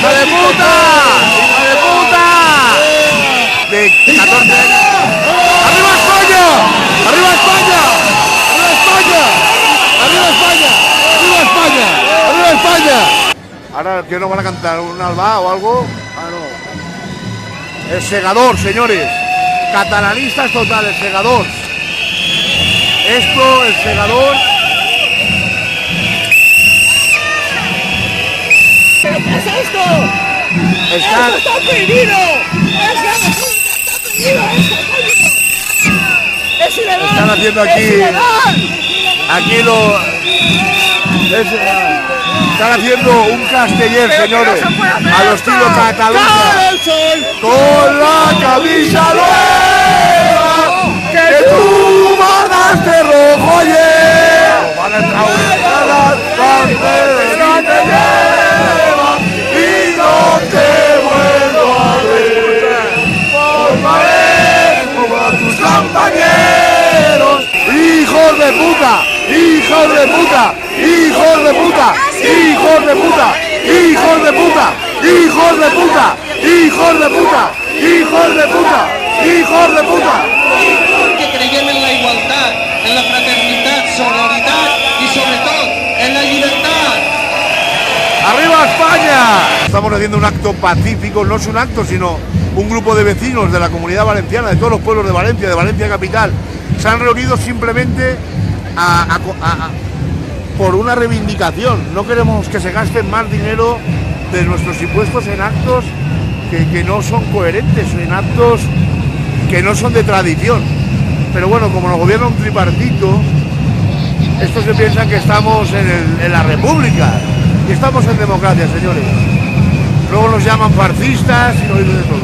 ¡Hija de puta! ¡Hija de puta! De 14 años. ¡Arriba España! ¡Arriba España! ¡Arriba España! ¡Arriba España! ¡Arriba España! ¡Arriba España! Ahora que no van a cantar un alba o algo. Ah, no. El segador, señores. Catalanistas totales, segador. Esto, el segador. ¿Pero qué es esto? Están... ¡Esto está prohibido! ¡Es ilegal! Están haciendo aquí... ¡Es ilegal! Aquí lo... Están haciendo un casteller, señores, al estilo Cataluña, con la camisa nueva que tú mandaste rojo ayer. Van a entrar las banderas te llevan y no te vuelvo a ver. Formaré como a tus compañeros. ¡Hijos de puta! ¡Hijos de puta! ¡Hijos de puta! ¡Hijos de puta! ¡Hijos de puta! ¡Hijos de puta! ¡Hijos de puta! ¡Hijos de puta! ¡Hijos de puta! Que creiem en la igualdad, en la fraternidad, solidaridad y sobre todo en la libertad. ¡Arriba España! Estamos haciendo un acto pacífico, no es un acto, sino un grupo de vecinos de la Comunidad Valenciana, de todos los pueblos de Valencia capital, se han reunido simplemente por una reivindicación. No queremos que se gasten más dinero de nuestros impuestos en actos que no son coherentes, en actos que no son de tradición. Pero bueno, como nos gobierna un tripartito, estos se piensan que estamos en la República y estamos en democracia, señores. Luego nos llaman fascistas y nos dicen de todo.